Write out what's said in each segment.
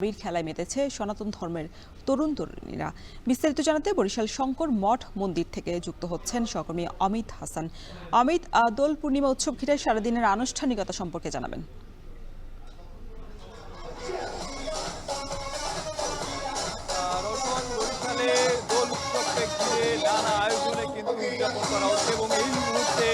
আবির খেলায় মেতেছে সনাতন ধর্মের তরুণ তরুণীরা। বিস্তারিত জানাতে বরিশাল শঙ্কর মঠ মন্দির থেকে যুক্ত হচ্ছেন সহকর্মী অমিত হাসান। অমিত, দোল পূর্ণিমা উৎসব ঘিরে সারাদিনের আনুষ্ঠানিকতা সম্পর্কে জানাবেন। বরিশালে দোল উৎসবকে ঘিরে নানা আয়োজনে কিন্তু উদযাপন করা হচ্ছে এবং এই মুহূর্তে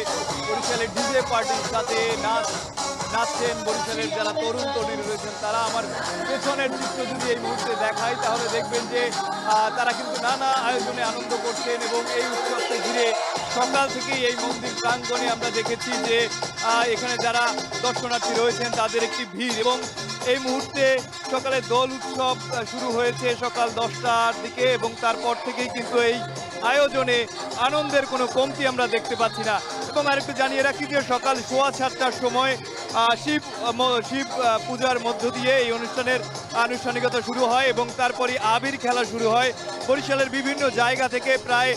বরিশালের ডিজে পার্টির সাথে নাচছেন বরিশালের যারা তরুণ তরুণী রয়েছেন তারা। আমার পেছনের চিত্র যদি এই মুহূর্তে দেখাই তাহলে দেখবেন যে তারা কিন্তু নানা আয়োজনে আনন্দ করছেন এবং এই উৎসবকে ঘিরে সকাল থেকেই এই মন্দির প্রাঙ্গণে আমরা দেখেছি যে এখানে যারা দর্শনার্থী রয়েছেন তাদের একটি ভিড়। এবং এই মুহূর্তে সকালে দোল উৎসব শুরু হয়েছে সকাল 10টার দিকে এবং তারপর থেকেই কিন্তু এই আয়োজনে আনন্দের কোনো কমতি আমরা দেখতে পাচ্ছি না। এবং আরেকটু জানিয়ে রাখি যে সকাল 7:15টার সময় শিব পূজার মধ্য দিয়ে এই অনুষ্ঠানের আনুষ্ঠানিকতা শুরু হয় এবং তারপরে আবির খেলা শুরু হয়। বরিশালের বিভিন্ন জায়গা থেকে প্রায়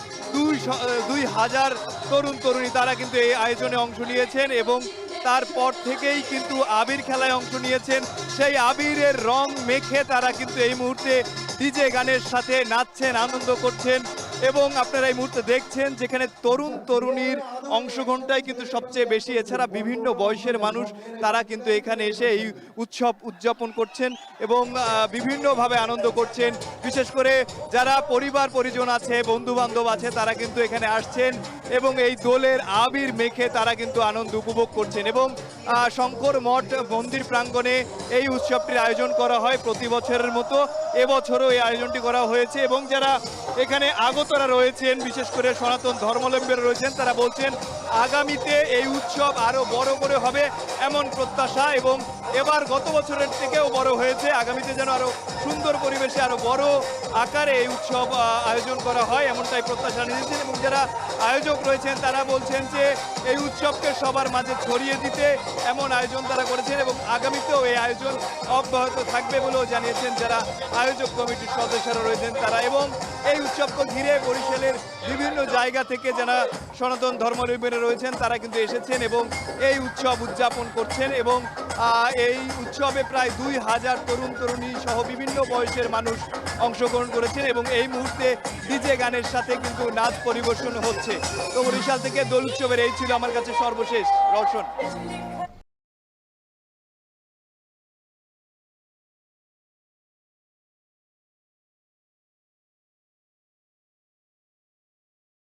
2000 তরুণ তরুণী তারা কিন্তু এই আয়োজনে অংশ নিয়েছেন এবং তারপর থেকেই কিন্তু আবির খেলায় অংশ নিয়েছেন। সেই আবিরের রং মেখে তারা কিন্তু এই মুহূর্তে ডিজে গানের সাথে নাচছেন, আনন্দ করছেন। এবং আপনারা এই মুহূর্তে দেখছেন যেখানে তরুণ তরুণীর অংশগ্রহণটাই কিন্তু সবচেয়ে বেশি। এছাড়া বিভিন্ন বয়সের মানুষ তারা কিন্তু এখানে এসে এই উৎসব উদযাপন করছেন এবং বিভিন্নভাবে আনন্দ করছেন। বিশেষ করে যারা পরিবার পরিজন আছে, বন্ধু বান্ধব আছে, তারা কিন্তু এখানে আসছেন এবং এই দোলের আবির মেখে তারা কিন্তু আনন্দ উপভোগ করছেন। এবং শঙ্কর মঠ মন্দির প্রাঙ্গণে এই উৎসবটির আয়োজন করা হয় প্রতি বছরের মতো। এবছরও এই আয়োজনটি করা হয়েছে এবং যারা এখানে আগতরা রয়েছেন, বিশেষ করে সনাতন ধর্মাবলম্বীরা রয়েছেন, তারা বলছেন আগামীতে এই উৎসব আরো বড় করে হবে এমন প্রত্যাশা। এবং এবার গত বছরের থেকেও বড় হয়েছে, আগামীতে যেন আরো সুন্দর পরিবেশে আরো বড় আকারে এই উৎসব আয়োজন করা হয় এমনটাই প্রত্যাশা নিয়েছেন। এবং যারা আয়োজক রয়েছেন তারা বলছেন যে এই উৎসবকে সবার মাঝে ছড়িয়ে দিতে এমন আয়োজন তারা করেছেন এবং আগামীতেও এই আয়োজন অব্যাহত থাকবে বলেও জানিয়েছেন যারা আয়োজক কমিটির সদস্যরা রয়েছেন তারা। এবং এই উৎসবকে ঘিরে বরিশালের বিভিন্ন জায়গা থেকে যারা সনাতন ধর্মাবলম্বীরা রয়েছেন তারা কিন্তু এসেছেন এবং এই উৎসব উদযাপন করছেন। এবং এই উৎসবে প্রায় 2000 তরুণ তরুণী সহ বিভিন্ন বয়সের মানুষ অংশগ্রহণ করেছেন এবং এই মুহূর্তে ডিজে গানের সাথে কিন্তু নাচ পরিবেশন হচ্ছে। তো বরিশাল থেকে দোল উৎসবের এই ছিল আমার কাছে সর্বশেষ রওশন।